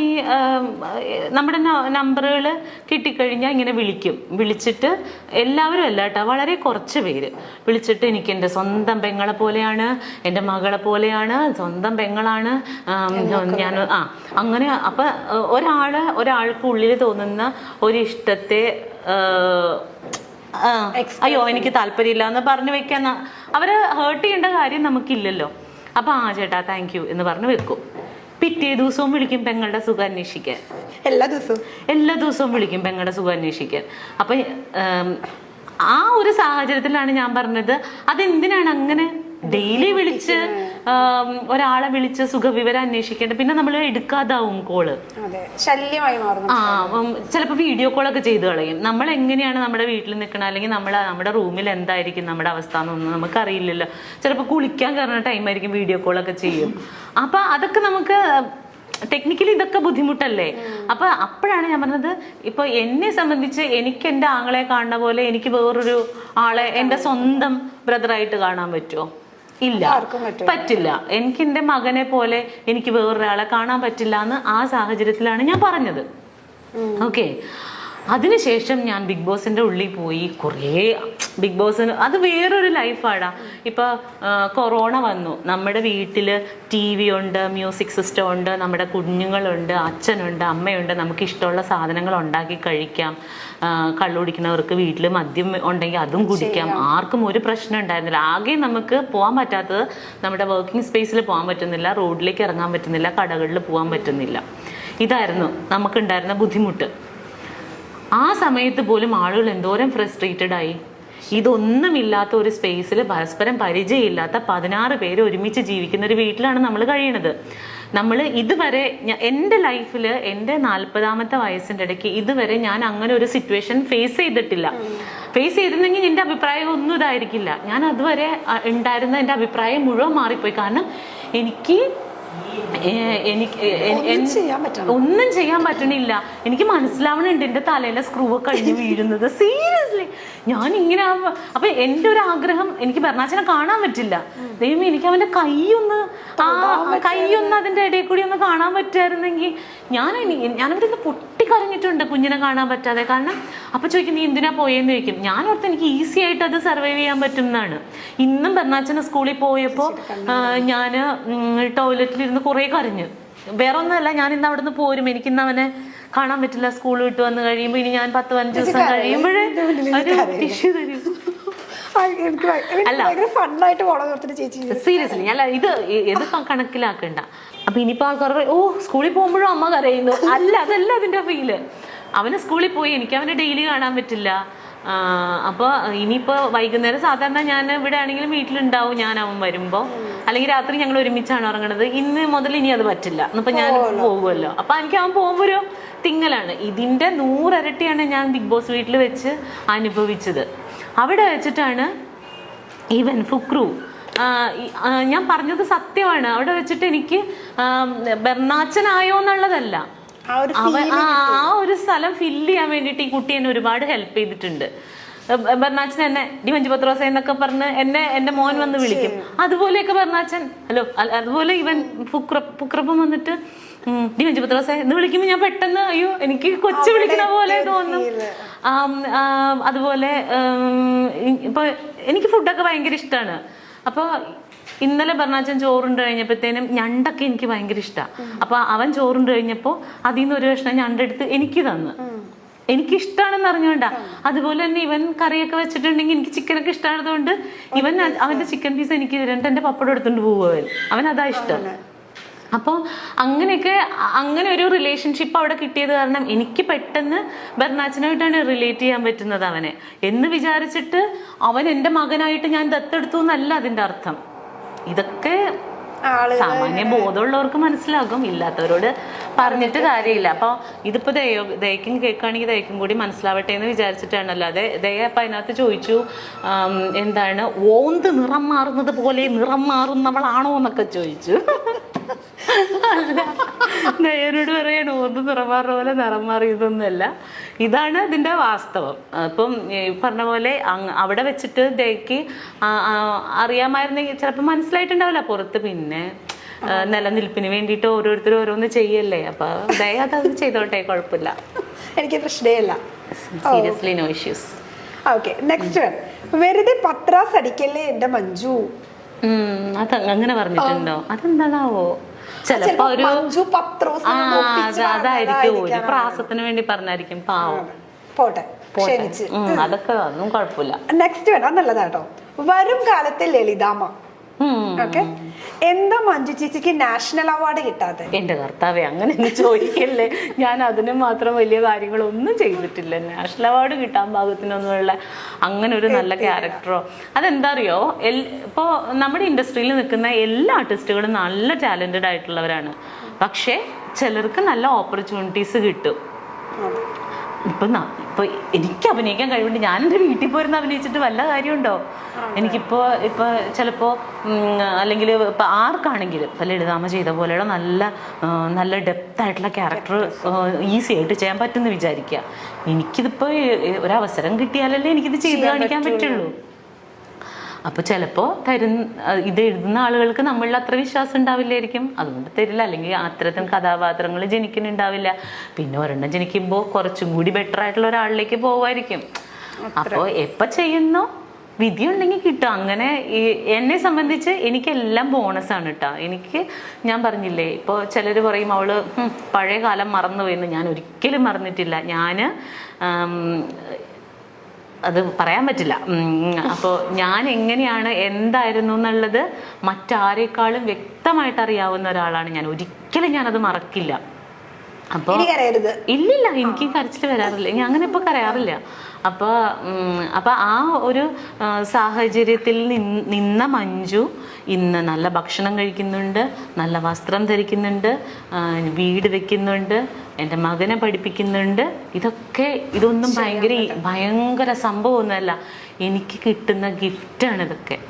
ഈ നമ്മുടെ നമ്പറുകൾ കിട്ടിക്കഴിഞ്ഞാൽ ഇങ്ങനെ വിളിച്ചിട്ട് എല്ലാവരും അല്ല കേട്ടോ, വളരെ കുറച്ച് പേര് വിളിച്ചിട്ട് എനിക്ക് എൻ്റെ സ്വന്തം പെങ്ങളെ പോലെയാണ്, എൻ്റെ മകളെ പോലെയാണ്, സ്വന്തം പെങ്ങളാണ് ഞാൻ അങ്ങനെ. അപ്പം ഒരാൾക്ക് ഉള്ളിൽ തോന്നുന്ന ഒരിഷ്ടത്തെ അയ്യോ എനിക്ക് താല്പര്യമില്ല എന്ന് പറഞ്ഞു വെക്കാൻ അവരെ ഹേർട്ട് ചെയ്യേണ്ട കാര്യം നമുക്കില്ലല്ലോ. അപ്പം ചേട്ടാ താങ്ക് യു എന്ന് പറഞ്ഞ് വെക്കും. പിറ്റേ ദിവസവും വിളിക്കും പെങ്ങളുടെ സുഖം അന്വേഷിക്കാൻ. എല്ലാ ദിവസവും വിളിക്കും പെങ്ങളുടെ സുഖം അന്വേഷിക്കാൻ. അപ്പം ആ ഒരു സാഹചര്യത്തിലാണ് ഞാൻ പറഞ്ഞത്, അതെന്തിനാണ് അങ്ങനെ ഡെയിലി വിളിച്ച് ഒരാളെ വിളിച്ച് സുഖവിവരം അന്വേഷിക്കേണ്ടത്? പിന്നെ നമ്മൾ എടുക്കാതാവും കോള്, ശല്യമായി മാറും. ചിലപ്പോൾ വീഡിയോ കോളൊക്കെ ചെയ്ത് കളയും. നമ്മൾ എങ്ങനെയാണ് നമ്മുടെ വീട്ടിൽ നിൽക്കണം, അല്ലെങ്കിൽ നമ്മുടെ റൂമിൽ എന്തായിരിക്കും നമ്മുടെ അവസ്ഥ എന്നൊന്നും നമുക്കറിയില്ലല്ലോ. ചിലപ്പോൾ കുളിക്കാൻ കയറുന്ന ടൈമായിരിക്കും വീഡിയോ കോളൊക്കെ ചെയ്യും. അപ്പൊ അതൊക്കെ നമുക്ക് ടെക്നിക്കലി ഇതൊക്കെ ബുദ്ധിമുട്ടല്ലേ. അപ്പൊ അപ്പോഴാണ് ഞാൻ പറഞ്ഞത്, ഇപ്പൊ എന്നെ സംബന്ധിച്ച് എനിക്ക് എൻ്റെ ആങ്ങളെ കാണുന്ന പോലെ എനിക്ക് വേറൊരു ആളെ എൻ്റെ സ്വന്തം ബ്രദറായിട്ട് കാണാൻ പറ്റുമോ? ഇല്ല, പറ്റില്ല. എനിക്ക് എൻ്റെ മകനെ പോലെ എനിക്ക് വേറൊരാളെ കാണാൻ പറ്റില്ല എന്ന് ആ സാഹചര്യത്തിലാണ് ഞാൻ പറഞ്ഞത്. ഓക്കെ. അതിനുശേഷം ഞാൻ ബിഗ് ബോസിന്റെ ഉള്ളിൽ പോയി. കുറേ ബിഗ് ബോസിന് അത് വേറൊരു ലൈഫാടാ. ഇപ്പൊ കൊറോണ വന്നു, നമ്മുടെ വീട്ടില് TV ഉണ്ട്, മ്യൂസിക് സിസ്റ്റം ഉണ്ട്, നമ്മുടെ കുഞ്ഞുങ്ങളുണ്ട്, അച്ഛനുണ്ട്, അമ്മയുണ്ട്, നമുക്ക് ഇഷ്ടമുള്ള സാധനങ്ങൾ ഉണ്ടാക്കി കഴിക്കാം. കള്ളുകുടിക്കുന്നവർക്ക് വീട്ടിൽ മദ്യം ഉണ്ടെങ്കിൽ അതും കുടിക്കാം. ആർക്കും ഒരു പ്രശ്നം ഉണ്ടായിരുന്നില്ല. ആകെ നമുക്ക് പോകാൻ പറ്റാത്തത് നമ്മുടെ വർക്കിംഗ് സ്പേസിൽ പോകാൻ പറ്റുന്നില്ല, റോഡിലേക്ക് ഇറങ്ങാൻ പറ്റുന്നില്ല, കടകളിൽ പോകാൻ പറ്റുന്നില്ല. ഇതായിരുന്നു നമുക്കുണ്ടായിരുന്ന ബുദ്ധിമുട്ട്. ആ സമയത്ത് പോലും ആളുകൾ എന്തോരം ഫ്രസ്ട്രേറ്റഡ് ആയി. ഇതൊന്നുമില്ലാത്ത ഒരു സ്പേസിൽ പരസ്പരം പരിചയമില്ലാത്ത 16 പേര് ഒരുമിച്ച് ജീവിക്കുന്ന ഒരു വീട്ടിലാണ് നമ്മൾ കഴിയണത്. നമ്മൾ ഇതുവരെ എൻ്റെ ലൈഫിൽ എൻ്റെ 40ാമത്തെ വയസ്സിൻ്റെ ഇടയ്ക്ക് ഇതുവരെ ഞാൻ അങ്ങനെ ഒരു സിറ്റുവേഷൻ ഫേസ് ചെയ്തിട്ടില്ല. ഫേസ് ചെയ്തിരുന്നെങ്കിൽ എൻ്റെ അഭിപ്രായം ഒന്നും ഇതായിരിക്കില്ല. ഞാൻ അതുവരെ ഉണ്ടായിരുന്ന എൻ്റെ അഭിപ്രായം മുഴുവൻ മാറിപ്പോയി. കാരണം എനിക്ക് ഒന്നും ചെയ്യാൻ പറ്റണില്ല. എനിക്ക് മനസ്സിലാവണുണ്ട് എൻ്റെ തലയിലെ സ്ക്രൂ കഴിഞ്ഞ് വീഴുന്നത്. സീരിയസ്ലി ഞാൻ ഇങ്ങനെ. അപ്പൊ എൻ്റെ ഒരു ആഗ്രഹം, എനിക്ക് ബെർണാച്ചനെ കാണാൻ പറ്റില്ല. ദൈവമേ, എനിക്ക് അവന്റെ കൈയൊന്ന് അതിന്റെ ഇടയിൽ കൂടി ഒന്ന് കാണാൻ പറ്റുമായിരുന്നെങ്കിൽ ഞാനവിടെ നിന്ന് പൊട്ടിക്കരഞ്ഞിട്ടുണ്ട് കുഞ്ഞിനെ കാണാൻ പറ്റാതെ. കാരണം അപ്പൊ ചോദിക്കും, നീ എന്തിനാ പോയെന്ന് ചോദിക്കും. ഞാൻ ഓർത്ത് എനിക്ക് ഈസി ആയിട്ട് അത് സർവൈവ് ചെയ്യാൻ പറ്റും എന്നാണ്. ഇന്നും ബെർണാച്ചന് സ്കൂളിൽ പോയപ്പോൾ ഞാൻ ടോയ്ലറ്റിലിരുന്ന് കുറേ കരഞ്ഞു. വേറെ ഒന്നുമല്ല, ഞാൻ ഇന്ന് അവിടെ നിന്ന് പോരും, എനിക്കിന്ന് അവനെ കാണാൻ പറ്റില്ല. സ്കൂൾ വിട്ട് വന്ന് കഴിയുമ്പോൾ ഇനി ഞാൻ 10-15 ദിവസം കഴിയുമ്പോഴേ ഒരു ടിഷ്യൂ തരും. സീരിയസ്ലി അല്ല, ഇത് കണക്കിലാക്കണ്ട. അപ്പൊ ഇനിയിപ്പോ ആൾക്കാർ സ്കൂളിൽ പോകുമ്പോഴും അമ്മ കരയുന്നു. അതല്ല അതിന്റെ ഫീല്. അവന് സ്കൂളിൽ പോയി, എനിക്ക് അവനെ ഡെയിലി കാണാൻ പറ്റില്ല. അപ്പോൾ ഇനിയിപ്പോൾ വൈകുന്നേരം സാധാരണ ഞാൻ ഇവിടെ ആണെങ്കിലും വീട്ടിലുണ്ടാവും ഞാൻ അവൻ വരുമ്പോൾ, അല്ലെങ്കിൽ രാത്രി ഞങ്ങൾ ഒരുമിച്ചാണ് ഇറങ്ങണത്. ഇന്ന് മുതൽ ഇനി അത് പറ്റില്ല. ഇന്നിപ്പോൾ ഞാൻ പോകുമല്ലോ. അപ്പം എനിക്ക് അവൻ പോകുമ്പോൾ ഒരു തിങ്ങലാണ്. ഇതിൻ്റെ 100 ഇരട്ടിയാണ് ഞാൻ ബിഗ് ബോസ് വീട്ടിൽ വെച്ച് അനുഭവിച്ചത്. അവിടെ വെച്ചിട്ടാണ് ഈവൻ ഫുക്രു, ഞാൻ പറഞ്ഞത് സത്യമാണ്, അവിടെ വെച്ചിട്ട് എനിക്ക് ബെർണാച്ചനായോ എന്നുള്ളതല്ല, ആ ഒരു സ്ഥലം ഫില്ല് ചെയ്യാൻ വേണ്ടിയിട്ട് ഈ കുട്ടി എന്നെ ഒരുപാട് ഹെൽപ്പ് ചെയ്തിട്ടുണ്ട്. ബെർണാച്ചൻ എന്നെ ഡി മഞ്ജുപത്രോസ എന്നൊക്കെ പറഞ്ഞ് എന്റെ മോൻ വന്ന് വിളിക്കും. അതുപോലെയൊക്കെ ബെർണാച്ചൻ ഹലോ, അതുപോലെ ഇവൻ ഫുക്രപ്പം വന്നിട്ട് ഡി മഞ്ജുപത്രോസ എന്ന് വിളിക്കുമ്പോൾ ഞാൻ പെട്ടെന്ന് അയ്യോ എനിക്ക് കൊച്ചു വിളിക്കുന്ന പോലെ തോന്നും. അതുപോലെ ഇപ്പൊ എനിക്ക് ഫുഡൊക്കെ ഭയങ്കര ഇഷ്ടമാണ്. അപ്പോൾ ഇന്നലെ ബെർണാച്ചൻ ചോറുണ്ട് കഴിഞ്ഞപ്പോഴത്തേനും ഞണ്ടൊക്കെ എനിക്ക് ഭയങ്കര ഇഷ്ടമാണ്. അപ്പൊ അവൻ ചോറുണ്ട് കഴിഞ്ഞപ്പോൾ അതിൽ നിന്ന് ഒരു കഷ്ണം ഞണ്ടെടുത്ത് എനിക്ക് തന്നു. എനിക്കിഷ്ടമാണെന്ന് അറിഞ്ഞോണ്ടാ. അതുപോലെ തന്നെ ഇവൻ കറിയൊക്കെ വെച്ചിട്ടുണ്ടെങ്കിൽ എനിക്ക് ചിക്കനൊക്കെ ഇഷ്ടമായതുകൊണ്ട് ഇവൻ അവന്റെ ചിക്കൻ പീസ് എനിക്ക് എന്റെ പപ്പടം എടുത്തോണ്ട് പോവുക. അവൻ അതാ ഇഷ്ടം. അപ്പോൾ അങ്ങനെയൊക്കെ അങ്ങനെ ഒരു റിലേഷൻഷിപ്പ് അവിടെ കിട്ടിയത് കാരണം എനിക്ക് പെട്ടെന്ന് ബെർണാച്ചനായിട്ടാണ് റിലേറ്റ് ചെയ്യാൻ പറ്റുന്നത് അവനെ എന്ന് വിചാരിച്ചിട്ട്. അവൻ എൻ്റെ മകനായിട്ട് ഞാൻ ദത്തെടുത്തു എന്നല്ല അതിൻ്റെ അർത്ഥം. ഇതൊക്കെ സാമാന്യ ബോധമുള്ളവർക്ക് മനസ്സിലാകും, ഇല്ലാത്തവരോട് പറഞ്ഞിട്ട് കാര്യമില്ല. അപ്പോൾ ഇതിപ്പോ ദയക്കും കേൾക്കുകയാണെങ്കിൽ ദയക്കും കൂടി മനസ്സിലാവട്ടെ എന്ന് വിചാരിച്ചിട്ടാണല്ലോ. ദയ അപ്പം അതിനകത്ത് ചോദിച്ചു, എന്താണ് ഓന്ത് നിറം മാറുന്നത് പോലെ നിറം മാറുന്നവളാണോ എന്നൊക്കെ ചോദിച്ചു. ദയനോട് പറയാണ് ഓന്ത് നിറം മാറുന്ന പോലെ നിറം മാറിയതൊന്നുമല്ല, ഇതാണ് ഇതിന്റെ വാസ്തവം. അപ്പം പറഞ്ഞ പോലെ അവിടെ വെച്ചിട്ട് ദയക്ക് അറിയാമായിരുന്നെങ്കിൽ ചിലപ്പോൾ മനസ്സിലായിട്ടുണ്ടാവില്ല പുറത്ത്. പിന്നെ നിലനിൽപ്പിന് വേണ്ടിയിട്ട് ഓരോരുത്തരും ഓരോന്ന് ചെയ്യല്ലേ, അപ്പൊ ദയാതെ അത് ചെയ്തോട്ടെ, കുഴപ്പമില്ല. എനിക്ക് പ്രശ്നമില്ല. Seriously no issues. Okay, next വെറുതെ പത്രാസ് അടിക്കല്ലേ എന്റെ മഞ്ജു. അത് അങ്ങനെ പറഞ്ഞിട്ടുണ്ടോ? അതെന്താണാവോ? ചിലപ്പോ ഒരു മഞ്ജു പത്രോസ് അതായിരിക്കും, ഒരു പ്രാസത്തിന് വേണ്ടി പറഞ്ഞായിരിക്കും. പാവം, പോട്ടെ, ക്ഷമിച്ച്. അതൊക്കെ ഒന്നും കുഴപ്പമില്ല. നെക്സ്റ്റ് വേണം, നല്ലതാട്ടോ. വരും കാലത്തെ ലളിതാമ്മ. ഓക്കെ, എന്താ മഞ്ജു ചേച്ചിക്ക് നാഷണൽ അവാർഡ് കിട്ടാതെ? എന്റെ കർത്താവേ, അങ്ങനെ ചോദിക്കല്ലേ. ഞാൻ അതിന് മാത്രം വലിയ കാര്യങ്ങളൊന്നും ചെയ്തിട്ടില്ല. നാഷണൽ അവാർഡ് കിട്ടാൻ പാകത്തിനൊന്നുമുള്ള അങ്ങനെ ഒരു നല്ല ക്യാരക്ടറോ. അതെന്താ അറിയോ, ഇപ്പോൾ നമ്മുടെ ഇൻഡസ്ട്രിയിൽ നിൽക്കുന്ന എല്ലാ ആർട്ടിസ്റ്റുകളും നല്ല ടാലന്റഡ് ആയിട്ടുള്ളവരാണ്. പക്ഷേ ചിലർക്ക് നല്ല ഓപ്പർച്യൂണിറ്റീസ് കിട്ടും. ഇപ്പൊ എനിക്ക് അഭിനയിക്കാൻ കഴിവുണ്ട്, ഞാൻ എൻ്റെ വീട്ടിൽ പോയിരുന്ന് അഭിനയിച്ചിട്ട് വല്ല കാര്യമുണ്ടോ? എനിക്കിപ്പോ ചിലപ്പോ അല്ലെങ്കിൽ ഇപ്പൊ ആർക്കാണെങ്കിലും ഇപ്പൊ ലളിതാമ്മ ചെയ്ത പോലെയുള്ള നല്ല ഡെപ്ത് ആയിട്ടുള്ള ക്യാരക്ടർ ഈസി ആയിട്ട് ചെയ്യാൻ പറ്റുമെന്ന് വിചാരിക്കുക. എനിക്കിതിപ്പോ ഒരവസരം കിട്ടിയാലല്ലേ എനിക്കിത് ചെയ്ത് കാണിക്കാൻ പറ്റുള്ളൂ. അപ്പൊ ചിലപ്പോ ഇത് എഴുതുന്ന ആളുകൾക്ക് നമ്മളിൽ അത്ര വിശ്വാസം ഉണ്ടാവില്ലായിരിക്കും, അതുകൊണ്ട് തരില്ല. അല്ലെങ്കിൽ അത്തരത്തിൽ കഥാപാത്രങ്ങൾ ജനിക്കുന്നുണ്ടാവില്ല. പിന്നെ ഒരെണ്ണം ജനിക്കുമ്പോൾ കുറച്ചും കൂടി ബെറ്റർ ആയിട്ടുള്ള ഒരാളിലേക്ക് പോവായിരിക്കും. അപ്പോൾ എപ്പോൾ ചെയ്യുന്നോ വിധി ഉണ്ടെങ്കിൽ കിട്ടും. അങ്ങനെ എന്നെ സംബന്ധിച്ച് എനിക്കെല്ലാം ബോണസാണ് കേട്ടോ. ഞാൻ പറഞ്ഞില്ലേ, ഇപ്പോൾ ചിലർ പറയും അവള് പഴയ കാലം മറന്നുപോയെന്ന്. ഞാൻ ഒരിക്കലും മറന്നിട്ടില്ല. അത് പറയാൻ പറ്റില്ല. അപ്പോൾ ഞാൻ എങ്ങനെയാണ് എന്തായിരുന്നു എന്നുള്ളത് മറ്റാരേക്കാളും വ്യക്തമായിട്ട് അറിയാവുന്ന ഒരാളാണ് ഞാൻ. ഒരിക്കലും ഞാനത് മറക്കില്ല. അപ്പോൾ ഇല്ലില്ല, എനിക്ക് കരച്ചിൽ വരാറില്ല. ഞാൻ അങ്ങനെ ഇപ്പോൾ കരയാറില്ല. അപ്പോൾ ആ ഒരു സാഹചര്യത്തിൽ നിന്ന മഞ്ജു ഇന്ന് നല്ല ഭക്ഷണം കഴിക്കുന്നുണ്ട്, നല്ല വസ്ത്രം ധരിക്കുന്നുണ്ട്, വീട് വെക്കുന്നുണ്ട്, എൻ്റെ മകനെ പഠിപ്പിക്കുന്നുണ്ട്. ഇതൊന്നും ഭയങ്കര സംഭവമൊന്നുമല്ല. എനിക്ക് കിട്ടുന്ന ഗിഫ്റ്റാണ് ഇതൊക്കെ.